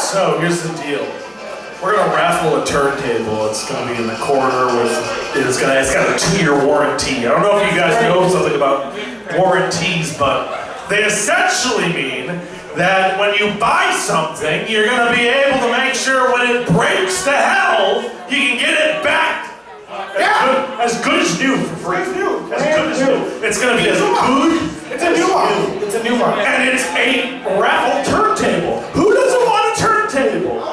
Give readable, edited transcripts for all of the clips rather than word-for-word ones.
So here's the deal. We're gonna raffle a turntable. It's gonna be in the corner with, it's got a 2-year warranty. I don't know if you guys know something about warranties, but they essentially mean that when you buy something, you're gonna be able to make sure when it breaks to hell, you can get it back as good as new for free. As good as new. It's gonna be as good. It's a new one. It's a new one. And it's a raffle turntable. Who doesn't want a turntable?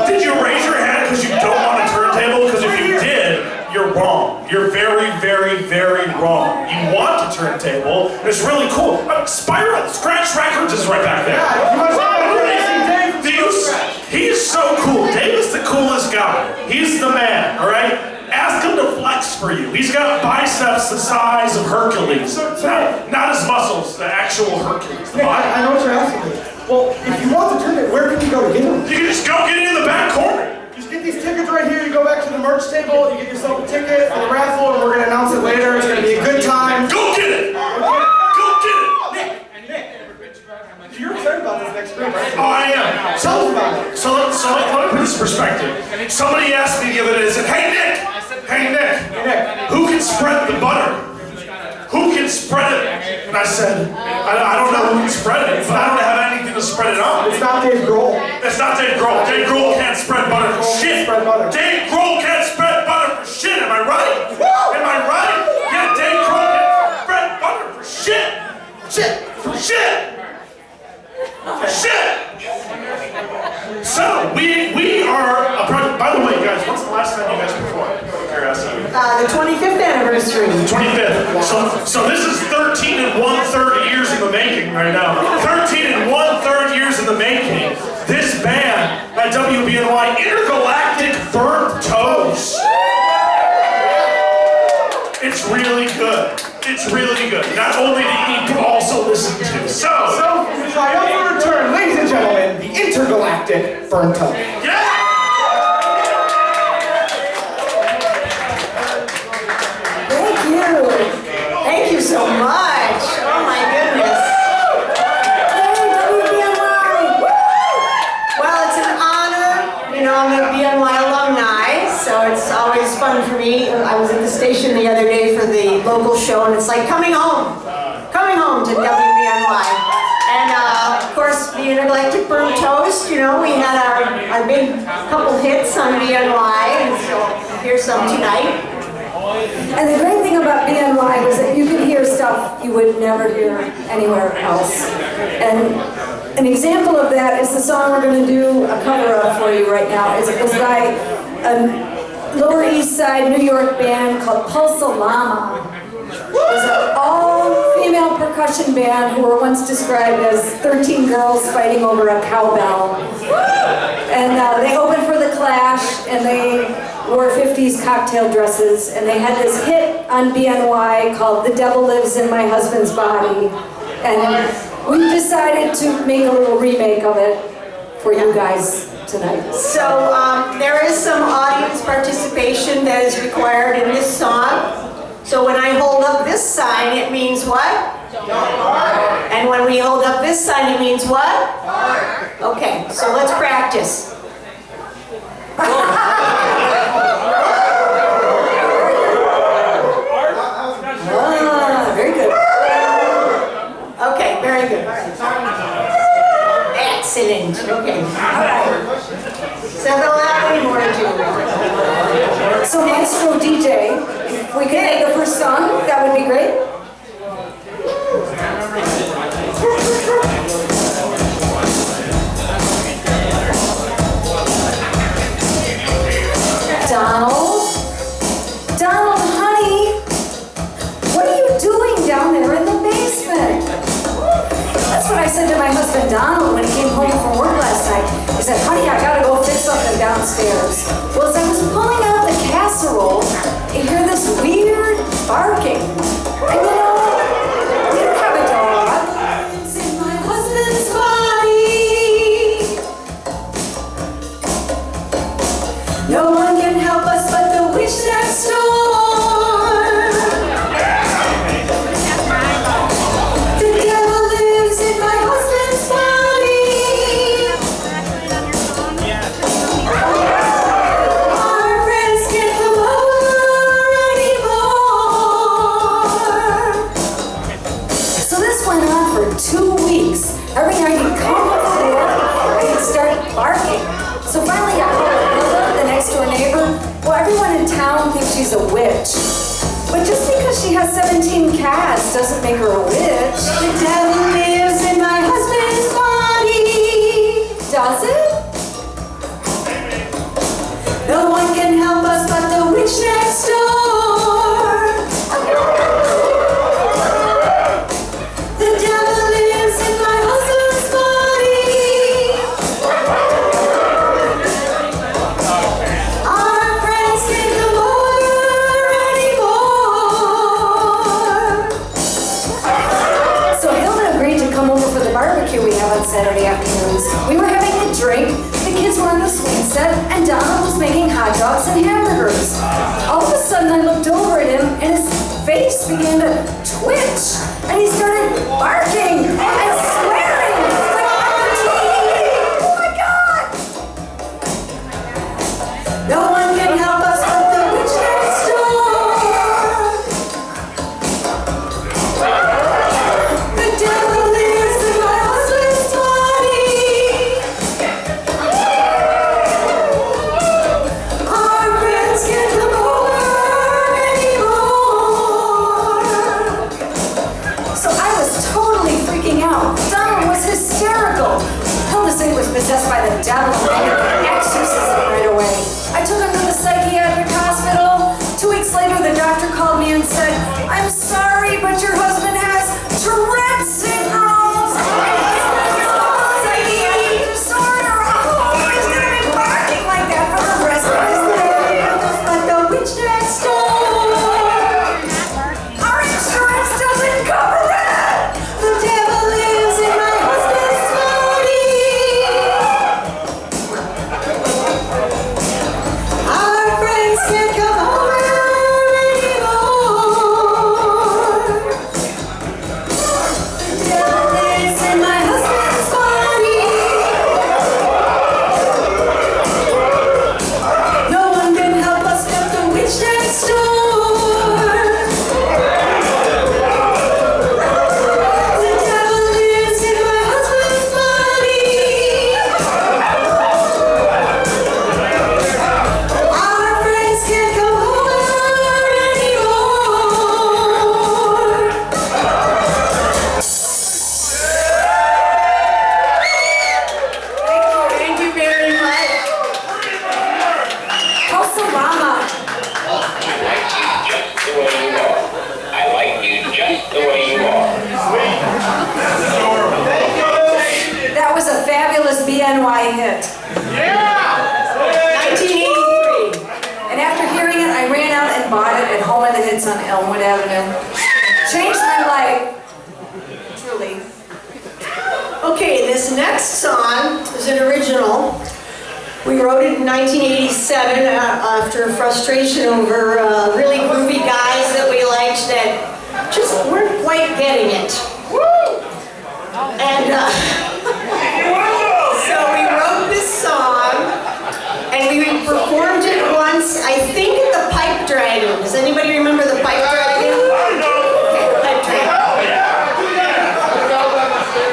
Did you raise your hand because you don't want a turntable? Because if you did, you're wrong. You're very, very, very wrong. You want a turntable. It's really cool. Spiral Scratch Records is right back there. He is so cool. Dave is the coolest guy. He's the man, all right? Ask him to flex for you. He's got biceps the size of Hercules. Not his muscles, the actual Hercules. Nick, I know what you're asking me. Well, if you want the tournament, where can you go to get them? You can just go get it in the back corner. Just get these tickets right here. You go back to the merch table, you get yourself a ticket for the raffle, and we're going to announce it later. It's going to be a good time. Go get it! Go get it! Nick, you're excited about this next group, right? Oh, I am. Tell us about it. So let me put this in perspective. Somebody asked me the other day, they said, hey Nick, who can spread the butter? Who can spread it? And I said, I don't know who can spread it, but I don't have anything to spread it on. It's not Dave Grohl. It's not Dave Grohl. Dave Grohl can't spread butter for shit. Dave Grohl can't spread butter for shit. Am I right? Am I right? Yeah, Dave Grohl can't spread butter for shit. For shit. So we are a project. By the way, guys, what's the last time you guys performed? The 25th anniversary. 25th. So this is 13 and 1/3 years in the making right now. 13 and 1/3 years in the making. This band at WBNY, Intergalactic Burnt Toast. It's really good. It's really good. Not only to eat, but also listen to. So triumphant return, ladies and gentlemen, the Intergalactic Burnt Toast. Yeah! Thank you so much. Oh my goodness. Yay, WBNY. Well, it's an honor. You know, I'm a BNY alumni, so it's always fun for me. I was at the station the other day for the local show, and it's like coming home to WBNY. And of course, the Intergalactic Burnt Toast, you know, we had our big couple hits on BNY, and so here's some tonight. And the great thing about BNY was that you could hear stuff you would never hear anywhere else. And an example of that is the song we're going to do a cover of for you right now. It was by a Lower East Side New York band called Pulsa Llama. It was an all-female percussion band who were once described as 13 girls fighting over a cowbell. And they opened for The Clash, and they wore 50s cocktail dresses, and they had this hit on BNY called The Devil Lives in My Husband's Body. And we decided to make a little remake of it for you guys tonight. So there is some audience participation that is required in this song. So when I hold up this sign, it means what? And when we hold up this sign, it means what? Okay, so let's practice. Very good. Okay, very good. Excellent. Okay. All right. So don't have any more to do. So Maestro DJ, if we could make the first song, that would be great. Donald, honey, what are you doing down there in the basement? That's what I said to my husband Donald when he came home from work last night. He said, honey, I gotta go fix something downstairs. Well, as I was pulling out the casserole, I hear this weird barking. And you know, we don't have a dog. It's in my husband's body. No one can help us but the witch next door. The devil lives in my husband's body. Every night he'd come up to the door and he'd start barking. So finally I called Hilda, the next door neighbor. Well, everyone in town thinks she's a witch. But just because she has 17 cats doesn't make her a witch. The devil lives in my husband's body. Does it? No one can help us but the witch next door. The devil lives in my husband's body. Our friends can't come over anymore. So Hilda agreed to come over for the barbecue we have on Saturday afternoons. We were having a drink. The kids were on the swing set, and Donald was making hot dogs and hamburgers. All of a sudden, I looked over at him, and his face began to twitch, and he started barking and swearing like on TV. Oh my God! No one can help us but the witch next door. The devil lives in my husband's body. Our friends can't come over anymore. So I was totally freaking out. Donald was hysterical. Hilda said he was possessed by the devil and needed an exorcism right away. I took him to the psychiatric hospital. 2 weeks later, the doctor called me and said, "I'm sorry, but your husband has Tourette syndrome. And he's psychiatric disorder. Oh, he's gonna be barking like that for the rest of his life. But the witch next door, our insurance doesn't cover it. The devil lives in my husband's body. Our friends can't come over anymore. The devil lives in my husband's body. No one can help us but the witch next door. The devil lives in my husband's body. Our friends can't come over anymore. Thank you very much. Kosalama. I like you just the way you are. That was a fabulous BNY hit. 1983. And after hearing it, I ran out and bought it at Home of the Hits on Elmwood Avenue. Changed my life. Truly. Okay, this next song is an original. We wrote it in 1987 after frustration over really groovy guys that we liked that just weren't quite getting it. And so we wrote this song and we performed it once, I think at the Pipe Dragon. Does anybody remember the Pipe Dragon? Okay, the Pipe Dragon.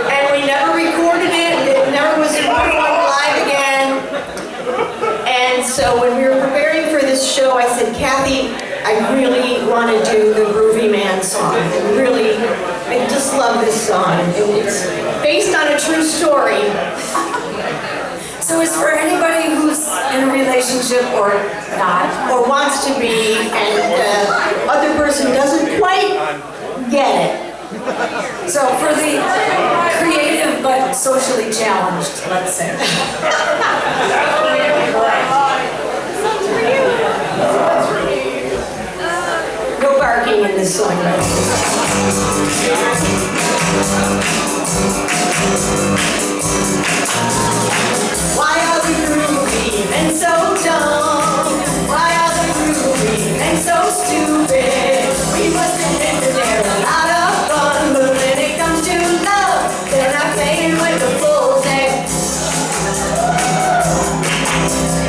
And we never recorded it. It never was performed live again. And so when we were preparing for this show, I said, Kathy, I really want to do the Groovy Man song. I just love this song. And it's based on a true story. So it's for anybody who's in a relationship or not. Or wants to be, and the other person doesn't quite get it. So for the creative but socially challenged, let's say. No barking in this song, right? Why are we groovy and so dumb? Why are we groovy and so stupid? We must admit that they're a lot of fun, but when it comes to love, they're not playing with the full deck.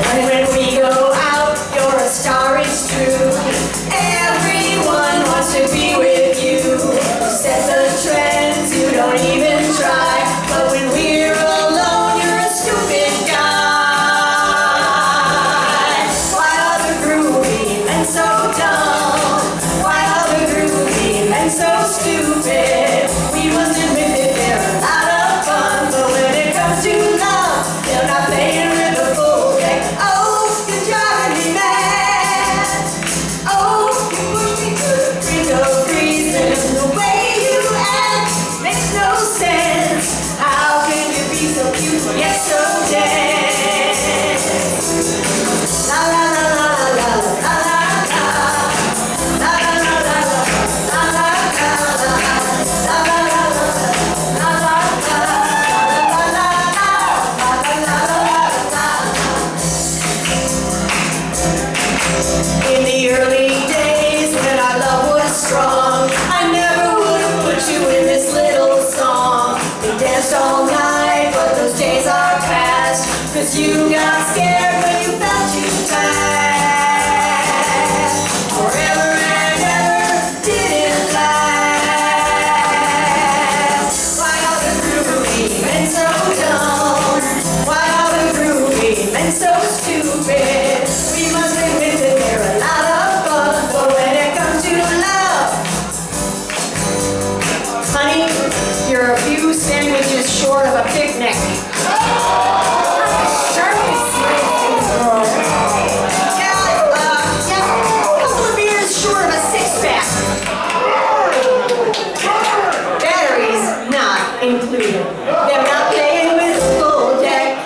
And when we go out, you're a star, it's true. Everyone wants to be with you. Set the trends, you don't 'cause you got scared when you felt too tired. Forever and ever didn't last. Why are the groovy men so dumb? Why are the groovy men so stupid? We must admit that they're a lot of fun, but when it comes to love, honey, you're a few sandwiches short of a picnic. Included. They're not playing with full deck.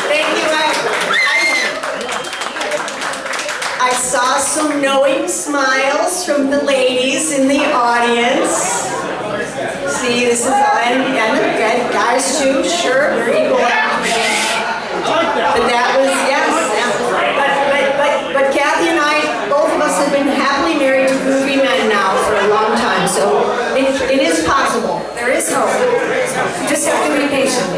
Thank you. I saw some knowing smiles from the ladies in the audience. See, this is and good guys too. Sure, very cool. But that was yes. But Kathy and I, both of us have been happily married to groovy men now for a long time, so it is possible. There is hope. You just have to be patient.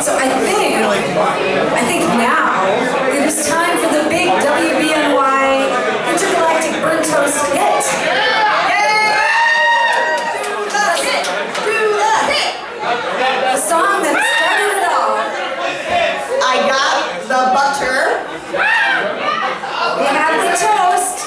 So I think now it is time for the big WBNY Intergalactic Burnt Toast hit. The song that started it all. I got the butter. We have the toast.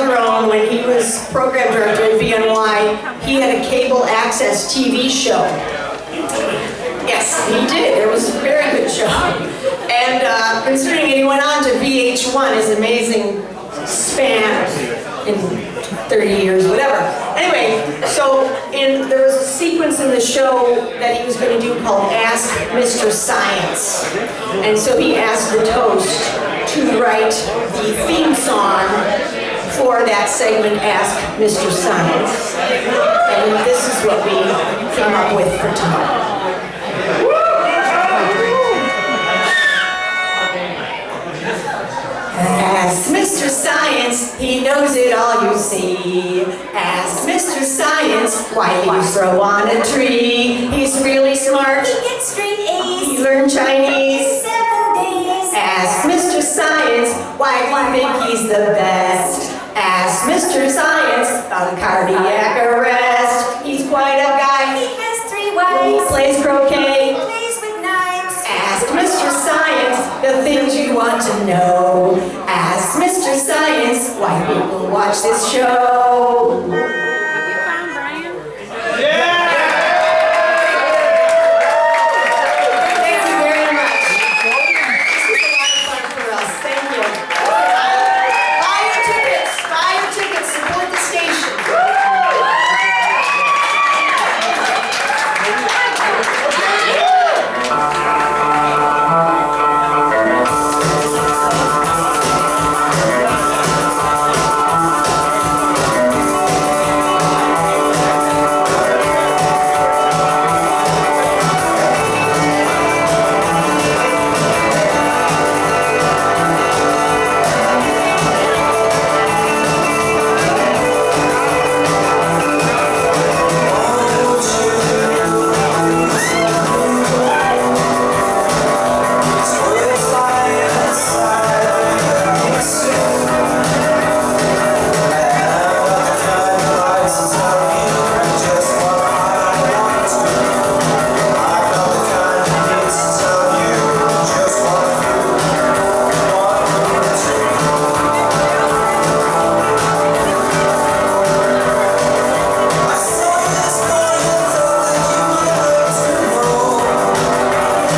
throne when he was program director at BNY. He had a cable access TV show. Yes, he did. It was a very good show. And considering he went on to VH1, his amazing span in 30 years, whatever. Anyway, so there was a sequence in the show that he was going to do called Ask Mr. Science. And so he asked the toast to write the theme song for that segment, Ask Mr. Science. And this is what we came up with for tonight. Ask Mr. Science, he knows it all, you see. Ask Mr. Science, why you throw on a tree. He's really smart. He gets straight A's. He learned Chinese. 7 days. Ask Mr. Science, why do you think he's the best? Ask Mr. Science about a cardiac arrest. He's quite a guy. He has 3 He wives. plays croquet. Plays with knives. Ask Mr. Science the things you want to know. Ask Mr. Science why people watch this show.